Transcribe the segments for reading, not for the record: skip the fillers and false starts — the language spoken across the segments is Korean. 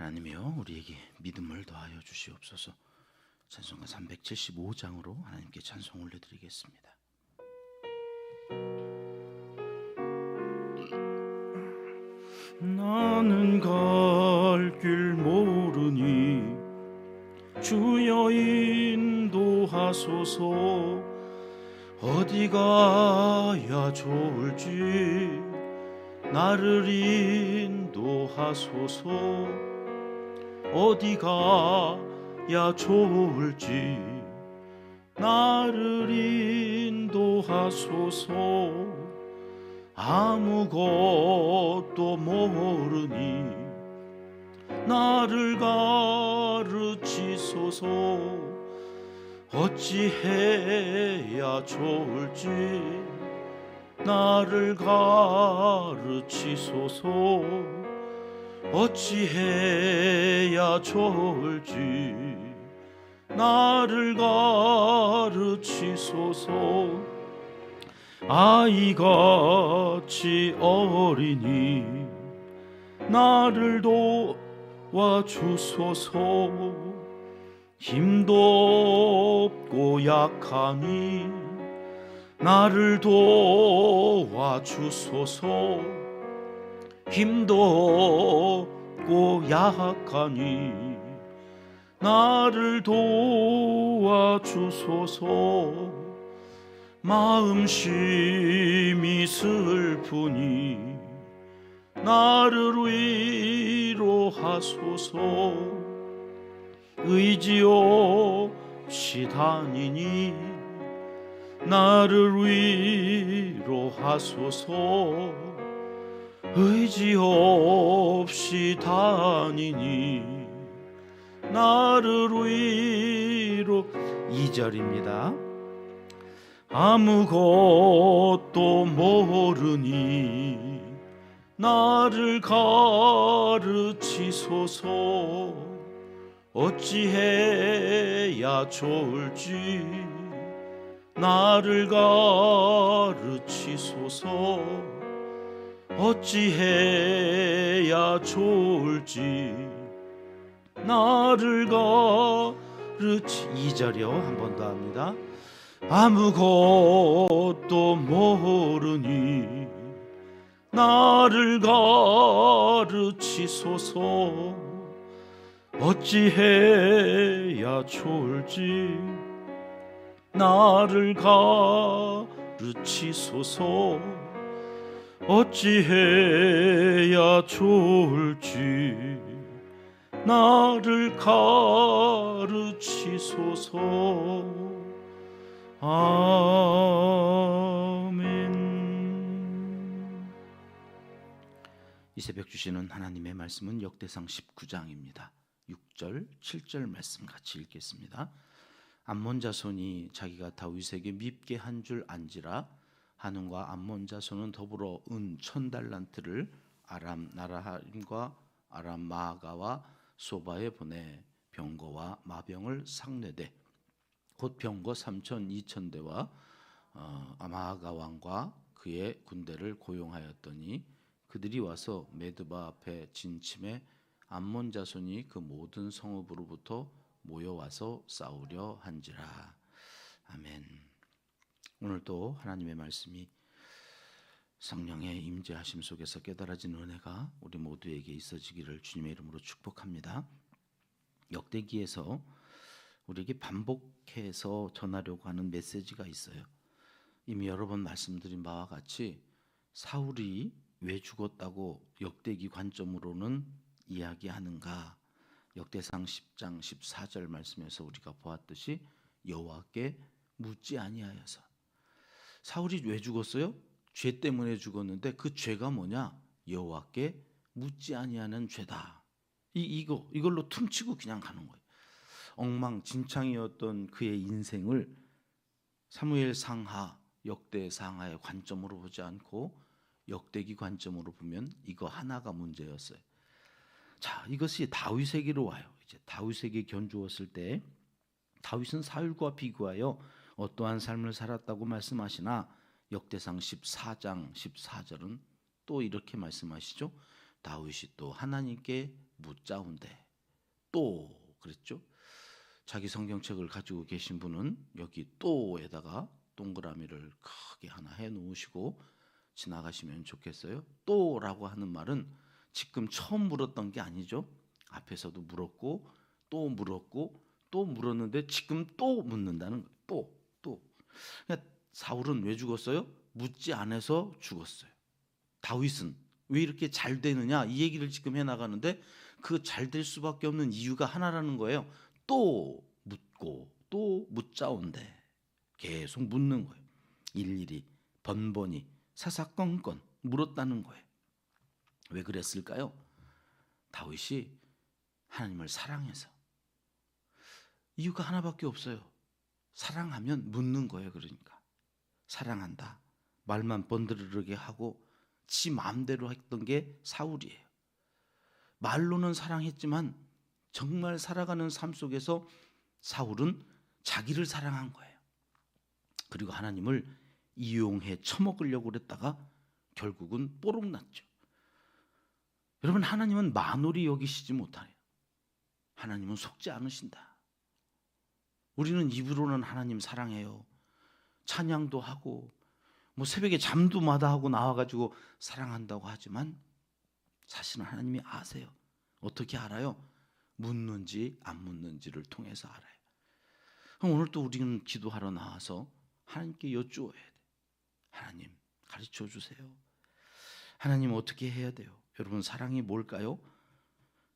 하나님이여 우리에게 믿음을 더하여 주시옵소서. 찬송가 375장으로 하나님께 찬송 올려드리겠습니다. 나는 갈 길 모르니 주여 인도하소서. 어디 가야 좋을지 나를 인도하소서. 어디 가야 좋을지 나를 인도하소서. 아무것도 모르니 나를 가르치소서. 어찌해야 좋을지 나를 가르치소서. 어찌해야 좋을지 나를 가르치소서. 아이같이 어리니 나를 도와주소서. 힘도 없고 약하니 나를 도와주소서. 힘도 없고 약하니 나를 도와주소서. 마음심이 슬프니 나를 위로하소서. 의지 없이 다니니 나를 위로하소서. 의지 없이 다니니 나를 위로. 2절입니다. 아무것도 모르니 나를 가르치소서. 어찌해야 좋을지 나를 가르치소서. 어찌해야 좋을지 나를 가르치. 2절이요. 한 번 더 합니다. 아무것도 모르니 나를 가르치소서. 어찌해야 좋을지 나를 가르치소서. 어찌해야 좋을지 나를 가르치소서. 아멘. 이 새벽 주시는 하나님의 말씀은 역대상 19장입니다. 6절, 7절 말씀 같이 읽겠습니다. 암몬 자손이 자기가 다윗에게 밉게 한 줄 안지라. 하눈과 암몬 자손은 더불어 은 1000달란트를 아람 나라하림과 아람 마아가와 소바에 보내 병거와 마병을 상례되 곧 병거 32,000대와 마아가 왕과 그의 군대를 고용하였더니 그들이 와서 메드바 앞에 진침해 암몬 자손이 그 모든 성읍으로부터 모여와서 싸우려 한지라. 아멘. 오늘도 하나님의 말씀이 성령의 임재하심 속에서 깨달아진 은혜가 우리 모두에게 있어지기를 주님의 이름으로 축복합니다. 역대기에서 우리에게 반복해서 전하려고 하는 메시지가 있어요. 이미 여러 번 말씀드린 바와 같이 사울이 왜 죽었다고 역대기 관점으로는 이야기하는가. 역대상 10장 14절 말씀에서 우리가 보았듯이 여호와께 묻지 아니하여서. 사울이 왜 죽었어요? 죄 때문에 죽었는데 그 죄가 뭐냐? 여호와께 묻지 아니하는 죄다. 이걸로 퉁치고 그냥 가는 거예요. 엉망진창이었던 그의 인생을 사무엘 상하, 역대 상하의 관점으로 보지 않고 역대기 관점으로 보면 이거 하나가 문제였어요. 자, 이것이 다윗에게로 와요. 이제 다윗에게 견주었을 때 다윗은 사울과 비교하여 어떠한 삶을 살았다고 말씀하시나 역대상 14장 14절은 또 이렇게 말씀하시죠. 다윗이 또 하나님께 묻자운데 또 그랬죠. 자기 성경책을 가지고 계신 분은 여기 또에다가 동그라미를 크게 하나 해 놓으시고 지나가시면 좋겠어요. 또라고 하는 말은 지금 처음 물었던 게 아니죠. 앞에서도 물었고 또 물었고 또 물었는데 지금 또 묻는다는 거예요. 또. 그러니까 사울은 왜 죽었어요? 묻지 않아서 죽었어요. 다윗은 왜 이렇게 잘 되느냐 이 얘기를 지금 해나가는데 그 잘 될 수밖에 없는 이유가 하나라는 거예요. 또 묻고 또 묻자온데 계속 묻는 거예요. 일일이 번번이 사사건건 물었다는 거예요. 왜 그랬을까요? 다윗이 하나님을 사랑해서. 이유가 하나밖에 없어요. 사랑하면 묻는 거예요. 그러니까 사랑한다 말만 번드르르게 하고 지 마음대로 했던 게 사울이에요. 말로는 사랑했지만 정말 살아가는 삶 속에서 사울은 자기를 사랑한 거예요. 그리고 하나님을 이용해 처먹으려고 그랬다가 결국은 뽀록 났죠. 여러분, 하나님은 만홀히 여기시지 못하네요. 하나님은 속지 않으신다. 우리는 입으로는 하나님 사랑해요. 찬양도 하고 뭐 새벽에 잠도 마다하고 나와가지고 사랑한다고 하지만 사실은 하나님이 아세요. 어떻게 알아요? 묻는지 안 묻는지를 통해서 알아요. 그럼 오늘 또 우리는 기도하러 나와서 하나님께 여쭈어야 돼. 하나님 가르쳐 주세요. 하나님 어떻게 해야 돼요? 여러분, 사랑이 뭘까요?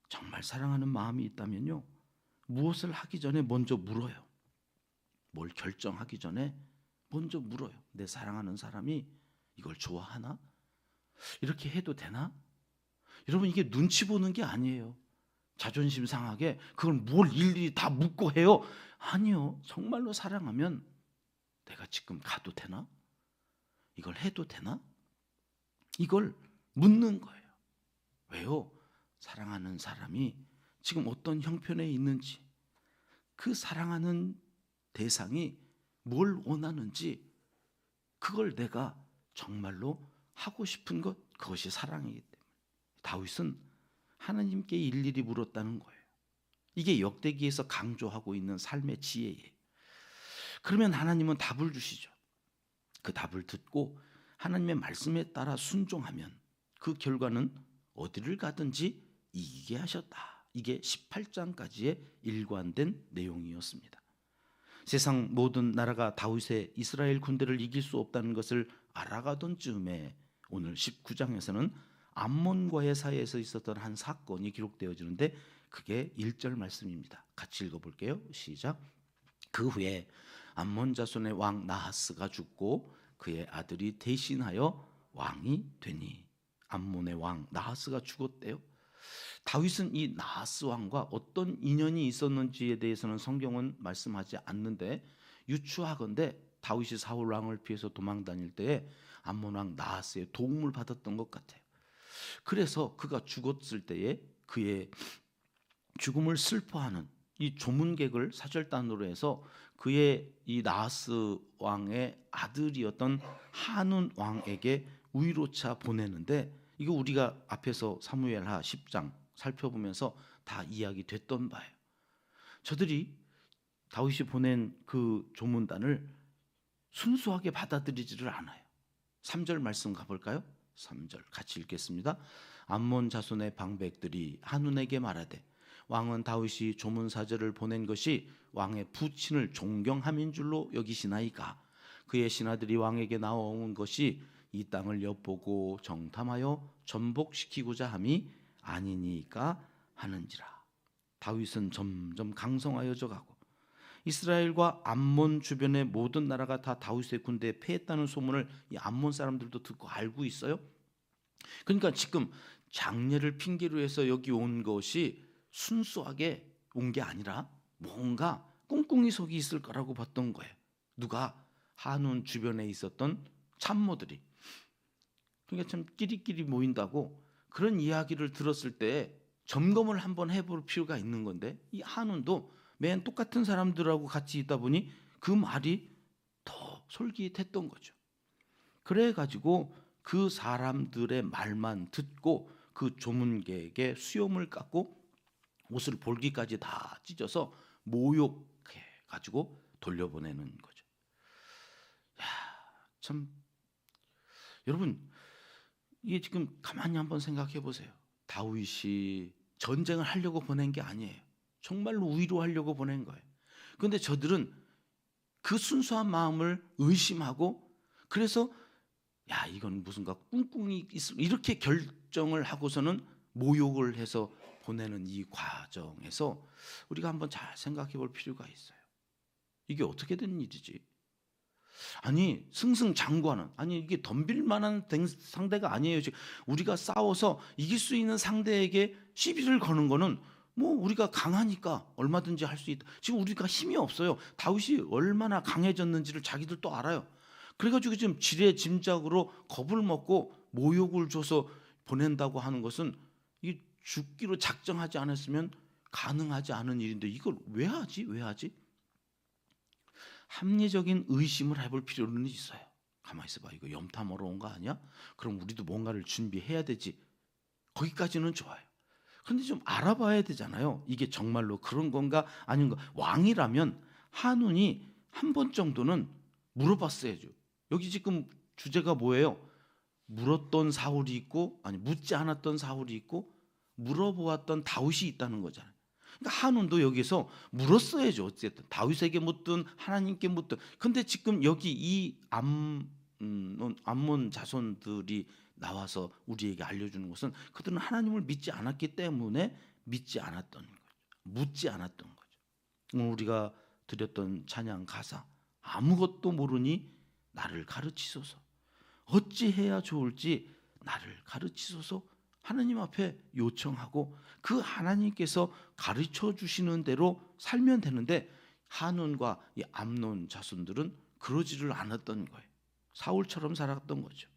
정말 사랑하는 마음이 있다면요, 무엇을 하기 전에 먼저 물어요. 뭘 결정하기 전에 먼저 물어요. 내 사랑하는 사람이 이걸 좋아하나? 이렇게 해도 되나? 여러분, 이게 눈치 보는 게 아니에요. 자존심 상하게 그걸 뭘 일일이 다 묻고 해요? 아니요. 정말로 사랑하면 내가 지금 가도 되나? 이걸 해도 되나? 이걸 묻는 거예요. 왜요? 사랑하는 사람이 지금 어떤 형편에 있는지, 그 사랑하는 대상이 뭘 원하는지, 그걸 내가 정말로 하고 싶은 것, 그것이 사랑이기 때문에 다윗은 하나님께 일일이 물었다는 거예요. 이게 역대기에서 강조하고 있는 삶의 지혜예요. 그러면 하나님은 답을 주시죠. 그 답을 듣고 하나님의 말씀에 따라 순종하면 그 결과는 어디를 가든지 이기게 하셨다. 이게 18장까지의 일관된 내용이었습니다. 세상 모든 나라가 다윗의 이스라엘 군대를 이길 수 없다는 것을 알아가던 즈음에 오늘 19장에서는 암몬과의 사이에서 있었던 한 사건이 기록되어지는데 그게 1절 말씀입니다. 같이 읽어볼게요. 시작. 그 후에 암몬 자손의 왕 나하스가 죽고 그의 아들이 대신하여 왕이 되니. 암몬의 왕 나하스가 죽었대요. 다윗은 이 나하스 왕과 어떤 인연이 있었는지에 대해서는 성경은 말씀하지 않는데 유추하건대 다윗이 사울 왕을 피해서 도망 다닐 때에 암몬 왕 나하스의 도움을 받았던 것 같아요. 그래서 그가 죽었을 때에 그의 죽음을 슬퍼하는 이 조문객을 사절단으로 해서 그의 이 나하스 왕의 아들이었던 한운 왕에게 위로차 보내는데, 이거 우리가 앞에서 사무엘하 10장 살펴보면서 다 이야기됐던 바예요. 저들이 다윗이 보낸 그 조문단을 순수하게 받아들이지를 않아요. 3절 말씀 가볼까요? 3절 같이 읽겠습니다. 암몬 자손의 방백들이 한운에게 말하되 왕은 다윗이 조문사절을 보낸 것이 왕의 부친을 존경함인 줄로 여기시나이까? 그의 신하들이 왕에게 나온 것이 이 땅을 엿보고 정탐하여 전복시키고자 함이 아니니까 하는지라. 다윗은 점점 강성하여져 가고 이스라엘과 암몬 주변의 모든 나라가 다 다윗의 군대에 패했다는 소문을 이 암몬 사람들도 듣고 알고 있어요. 그러니까 지금 장례를 핑계로 해서 여기 온 것이 순수하게 온 게 아니라 뭔가 꿍꿍이 속이 있을 거라고 봤던 거예요. 누가? 한운 주변에 있었던 참모들이. 그러니까 참 끼리끼리 모인다고 그런 이야기를 들었을 때 점검을 한번 해볼 필요가 있는 건데, 이 한운도 맨 똑같은 사람들하고 같이 있다 보니 그 말이 더 솔깃했던 거죠. 그래가지고 그 사람들의 말만 듣고 그 조문객의 수염을 깎고 옷을 볼기까지 다 찢어서 모욕해 가지고 돌려보내는 거죠. 야, 참 여러분 이게 지금 가만히 한번 생각해 보세요. 다윗이 전쟁을 하려고 보낸 게 아니에요. 정말로 위로하려고 보낸 거예요. 그런데 저들은 그 순수한 마음을 의심하고 그래서 야 이건 무슨가 꿍꿍이 있을 이렇게 결정을 하고서는 모욕을 해서 보내는 이 과정에서 우리가 한번 잘 생각해 볼 필요가 있어요. 이게 어떻게 된 일이지? 아니 승승장구하는 아니 이게 덤빌 만한 상대가 아니에요. 지금 우리가 싸워서 이길 수 있는 상대에게 시비를 거는 거는 뭐 우리가 강하니까 얼마든지 할 수 있다. 지금 우리가 힘이 없어요. 다윗이 얼마나 강해졌는지를 자기들도 알아요. 그래가지고 지금 지레짐작으로 겁을 먹고 모욕을 줘서 보낸다고 하는 것은 이 죽기로 작정하지 않았으면 가능하지 않은 일인데 이걸 왜 하지? 왜 하지? 합리적인 의심을 해볼 필요는 있어요. 가만히 있어봐. 이거 염탐하러 온 거 아니야? 그럼 우리도 뭔가를 준비해야 되지. 거기까지는 좋아요. 그런데 좀 알아봐야 되잖아요. 이게 정말로 그런 건가 아닌가. 왕이라면 한운이 한 번 정도는 물어봤어야죠. 여기 지금 주제가 뭐예요? 물었던 사울이 있고 아니 묻지 않았던 사울이 있고 물어보았던 다윗이 있다는 거잖아요. 그러니까 한운도 여기서 물었어야죠. 어쨌든 다윗에게 묻든 하나님께 묻든. 근데 지금 여기 이 암몬 자손들이 나와서 우리에게 알려주는 것은 그들은 하나님을 믿지 않았기 때문에 믿지 않았던 거죠. 묻지 않았던 거죠. 오늘 우리가 드렸던 찬양 가사 아무것도 모르니 나를 가르치소서. 어찌해야 좋을지 나를 가르치소서. 하나님 앞에 요청하고 그 하나님께서 가르쳐 주시는 대로 살면 되는데 한운과 이 암논 자손들은 그러지를 않았던 거예요. 사울처럼 살았던 거죠.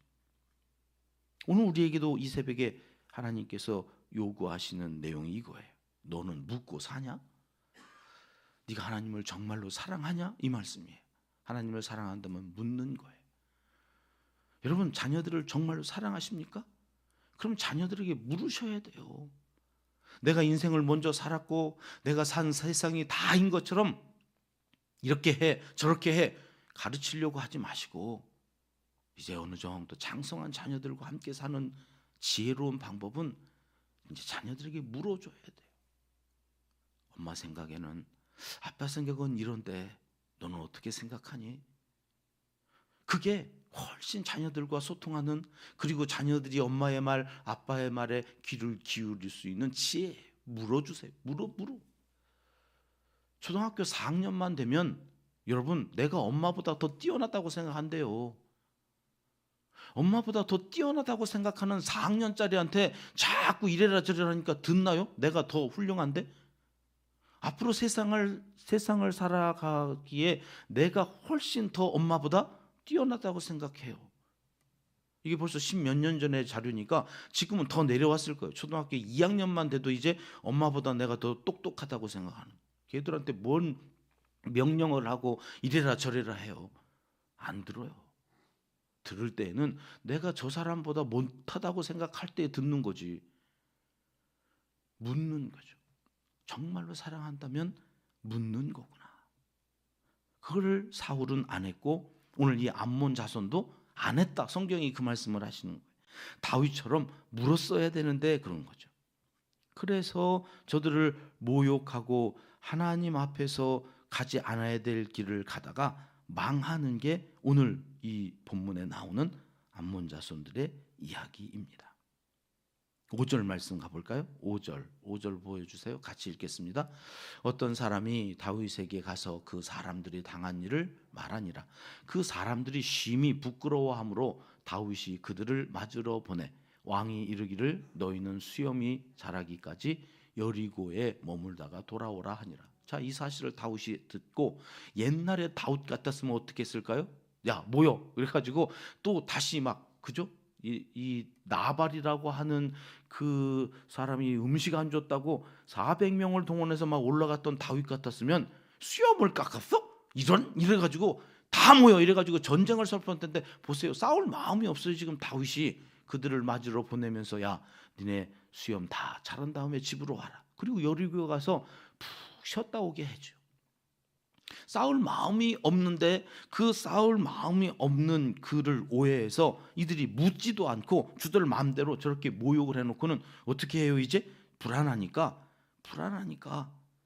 오늘 우리에게도 이 새벽에 하나님께서 요구하시는 내용이 이거예요. 너는 묻고 사냐? 네가 하나님을 정말로 사랑하냐? 이 말씀이에요. 하나님을 사랑한다면 묻는 거예요. 여러분 자녀들을 정말로 사랑하십니까? 그럼 자녀들에게 물으셔야 돼요. 내가 인생을 먼저 살았고 내가 산 세상이 다인 것처럼 이렇게 해 저렇게 해 가르치려고 하지 마시고 이제 어느 정도 장성한 자녀들과 함께 사는 지혜로운 방법은 이제 자녀들에게 물어줘야 돼요. 엄마 생각에는 아빠 생각은 이런데 너는 어떻게 생각하니? 그게 훨씬 자녀들과 소통하는 그리고 자녀들이 엄마의 말 아빠의 말에 귀를 기울일 수 있는 지혜예요. 물어주세요. 물어. 초등학교 4학년만 되면 여러분 내가 엄마보다 더 뛰어났다고 생각한대요. 엄마보다 더 뛰어나다고 생각하는 4학년짜리한테 자꾸 이래라 저래라 하니까 듣나요? 내가 더 훌륭한데? 앞으로 세상을 살아가기에 내가 훨씬 더 엄마보다 뛰어나다고 생각해요. 이게 벌써 10몇 년 전의 자료니까 지금은 더 내려왔을 거예요. 초등학교 2학년만 돼도 이제 엄마보다 내가 더 똑똑하다고 생각하는. 걔들한테 뭔 명령을 하고 이래라 저래라 해요. 안 들어요. 들을 때에는 내가 저 사람보다 못하다고 생각할 때 듣는 거지. 묻는 거죠. 정말로 사랑한다면 묻는 거구나. 그걸 사울은 안 했고 오늘 이 암몬 자손도 안 했다. 성경이 그 말씀을 하시는 거예요. 다윗처럼 물었어야 되는데 그런 거죠. 그래서 저들을 모욕하고 하나님 앞에서 가지 않아야 될 길을 가다가 망하는 게 오늘 이 본문에 나오는 암몬 자손들의 이야기입니다. 5절 말씀 가볼까요? 5절 보여주세요. 같이 읽겠습니다. 어떤 사람이 다윗에게 가서 그 사람들이 당한 일을 말하니라. 그 사람들이 심히 부끄러워하므로 다윗이 그들을 맞으러 보내 왕이 이르기를 너희는 수염이 자라기까지 여리고에 머물다가 돌아오라 하니라. 자, 이 사실을 다윗이 듣고 옛날에 다윗 같았으면 어떻게 했을까요? 야 모여 그래가지고 또 다시 막 그죠? 이 나발이라고 하는 그 사람이 음식 안 줬다고 400명을 동원해서 막 올라갔던 다윗 같았으면 수염을 깎았어? 이래가지고 다 모여 이래가지고 전쟁을 설할 텐데 보세요. 싸울 마음이 없어요. 지금 다윗이 그들을 맞으러 보내면서 야 니네 수염 다 자란 다음에 집으로 와라. 그리고 여리고에 가서 푹 쉬었다 오게 해줘. 싸울 마음이 없는데 그 싸울 마음이 없는 그를 오해해서 이들이 묻지도 않고 주들 마음대로 저렇게 모욕을 해놓고는 어떻게 해요? 이제 불안하니까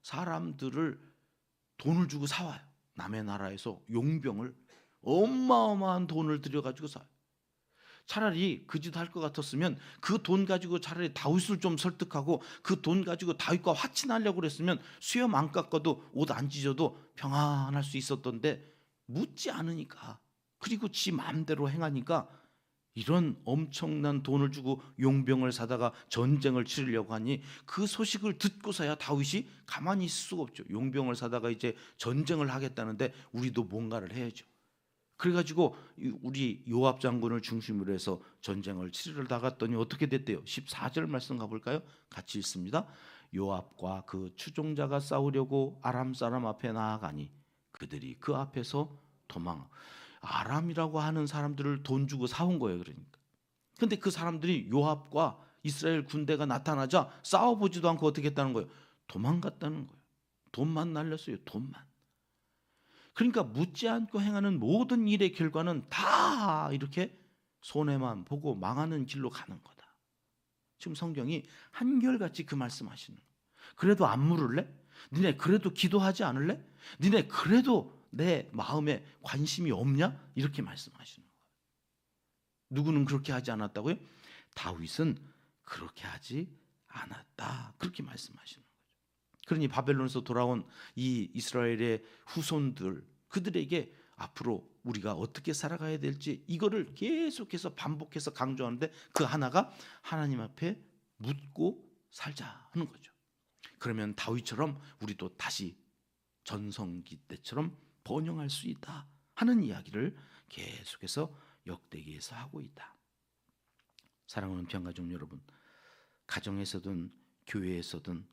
사람들을 돈을 주고 사와요. 남의 나라에서 용병을 어마어마한 돈을 들여가지고 사요. 차라리 그 짓 할 것 같았으면 그 돈 가지고 차라리 다윗을 좀 설득하고 그 돈 가지고 다윗과 화친하려고 그랬으면 수염 안 깎아도 옷 안 찢어도 평안할 수 있었던데 묻지 않으니까, 그리고 지 마음대로 행하니까 이런 엄청난 돈을 주고 용병을 사다가 전쟁을 치르려고 하니 그 소식을 듣고서야 다윗이 가만히 있을 수가 없죠. 용병을 사다가 이제 전쟁을 하겠다는데 우리도 뭔가를 해야죠. 그래가지고 우리 요압 장군을 중심으로 해서 전쟁을 치르러 나갔더니 어떻게 됐대요? 14절 말씀 가볼까요? 같이 읽습니다. 요압과 그 추종자가 싸우려고 아람 사람 앞에 나아가니 그들이 그 앞에서 도망. 아람이라고 하는 사람들을 돈 주고 사온 거예요. 그러니까. 근데 그 사람들이 요압과 이스라엘 군대가 나타나자 싸워보지도 않고 어떻게 했다는 거예요? 도망갔다는 거예요. 돈만 날렸어요. 돈만. 그러니까 묻지 않고 행하는 모든 일의 결과는 다 이렇게 손해만 보고 망하는 길로 가는 거다. 지금 성경이 한결같이 그 말씀하시는 거예요. 그래도 안 물을래? 니네 그래도 기도하지 않을래? 니네 그래도 내 마음에 관심이 없냐? 이렇게 말씀하시는 거예요. 누구는 그렇게 하지 않았다고요? 다윗은 그렇게 하지 않았다. 그렇게 말씀하시는 거예요. 그러니 바벨론에서 돌아온 이 이스라엘의 후손들, 그들에게 앞으로 우리가 어떻게 살아가야 될지 이거를 계속해서 반복해서 강조하는데 그 하나가 하나님 앞에 묻고 살자 하는 거죠. 그러면 다윗처럼 우리도 다시 전성기 때처럼 번영할 수 있다 하는 이야기를 계속해서 역대기에서 하고 있다. 사랑하는 평가족 여러분, 가정에서든 교회에서든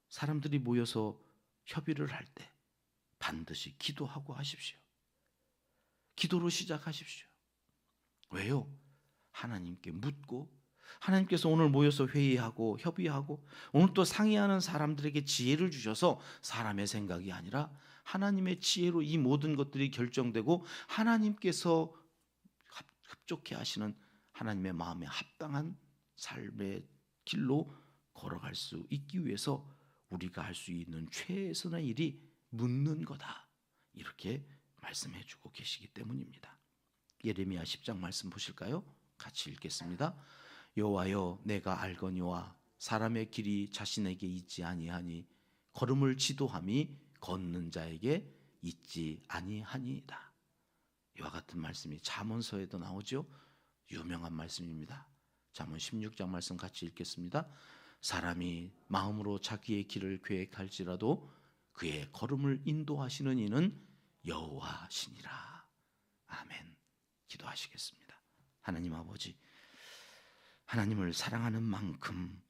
사람들이 모여서 협의를 할 때 반드시 기도하고 하십시오. 기도로 시작하십시오. 왜요? 하나님께 묻고, 하나님께서 오늘 모여서 회의하고 협의하고 오늘 또 상의하는 사람들에게 지혜를 주셔서 사람의 생각이 아니라 하나님의 지혜로 이 모든 것들이 결정되고 하나님께서 흡족해 하시는 하나님의 마음에 합당한 삶의 길로 걸어갈 수 있기 위해서 우리가 할 수 있는 최선의 일이 묻는 거다. 이렇게 말씀해 주고 계시기 때문입니다. 예레미야 10장 말씀 보실까요? 같이 읽겠습니다. 여호와여, 내가 알거니와 사람의 길이 자신에게 있지 아니하니 걸음을 지도함이 걷는 자에게 있지 아니하니이다. 이와 같은 말씀이 잠언서에도 나오죠. 유명한 말씀입니다. 잠언 16장 말씀 같이 읽겠습니다. 사람이 마음으로 자기의 길을 계획할지라도 그의 걸음을 인도하시는 이는 여호와시니라. 아멘. 기도하시겠습니다. 하나님 아버지, 하나님을 사랑하는 만큼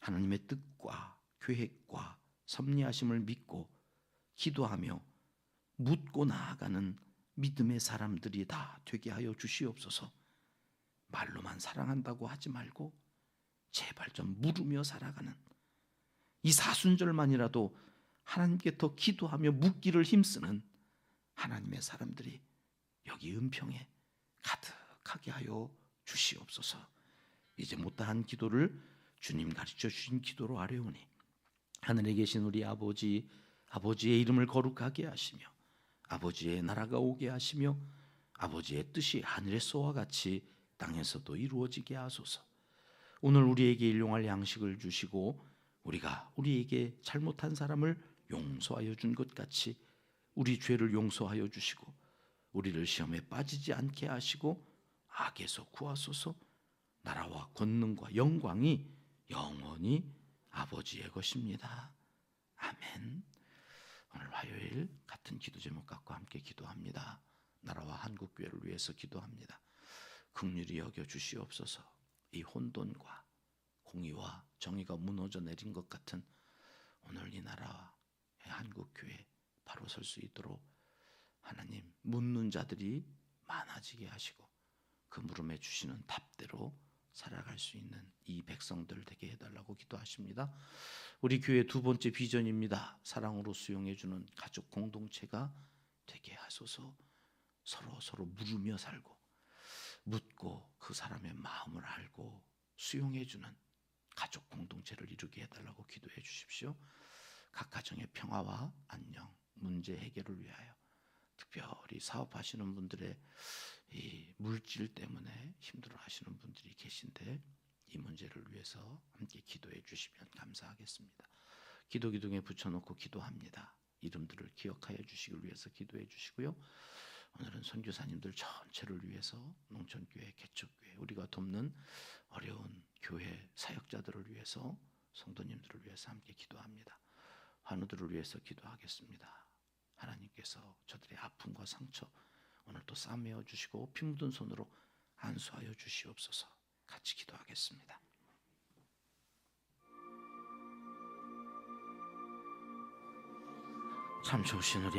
하나님의 뜻과 계획과 섭리하심을 믿고 기도하며 묻고 나아가는 믿음의 사람들이 다 되게 하여 주시옵소서. 말로만 사랑한다고 하지 말고 제발 좀 물으며 살아가는 이 사순절만이라도 하나님께 더 기도하며 묻기를 힘쓰는 하나님의 사람들이 여기 은평에 가득하게 하여 주시옵소서. 이제 못다한 기도를 주님 가르쳐 주신 기도로 아뢰오니 하늘에 계신 우리 아버지, 아버지의 이름을 거룩하게 하시며 아버지의 나라가 오게 하시며 아버지의 뜻이 하늘에서와 같이 땅에서도 이루어지게 하소서. 오늘 우리에게 일용할 양식을 주시고 우리가 우리에게 잘못한 사람을 용서하여 준 것 같이 우리 죄를 용서하여 주시고 우리를 시험에 빠지지 않게 하시고 악에서 구하소서. 나라와 권능과 영광이 영원히 아버지의 것입니다. 아멘. 오늘 화요일 같은 기도 제목 갖고 함께 기도합니다. 나라와 한국교회를 위해서 기도합니다. 긍휼히 여겨 주시옵소서. 이 혼돈과 공의와 정의가 무너져 내린 것 같은 오늘 이 나라와 한국교회 바로 설 수 있도록 하나님 묻는 자들이 많아지게 하시고 그 물음에 주시는 답대로 살아갈 수 있는 이 백성들 되게 해달라고 기도하십니다. 우리 교회 두 번째 비전입니다. 사랑으로 수용해주는 가족 공동체가 되게 하소서. 서로 물으며 살고 묻고 그 사람의 마음을 알고 수용해주는 가족 공동체를 이루게 해달라고 기도해 주십시오. 각 가정의 평화와 안녕, 문제 해결을 위하여 특별히 사업하시는 분들의 이 물질 때문에 힘들어하시는 분들이 계신데 이 문제를 위해서 함께 기도해 주시면 감사하겠습니다. 기도 기둥에 붙여놓고 기도합니다. 이름들을 기억하여 주시길 위해서 기도해 주시고요. 오늘은 선교사님들 전체를 위해서 농촌교회, 개척교회, 우리가 돕는 어려운 교회 사역자들을 위해서 성도님들을 위해서 함께 기도합니다. 환우들을 위해서 기도하겠습니다. 하나님께서 저들의 아픔과 상처 오늘도 싸매어 주시고 피 묻은 손으로 안수하여 주시옵소서. 같이 기도하겠습니다. 참 좋으신 우리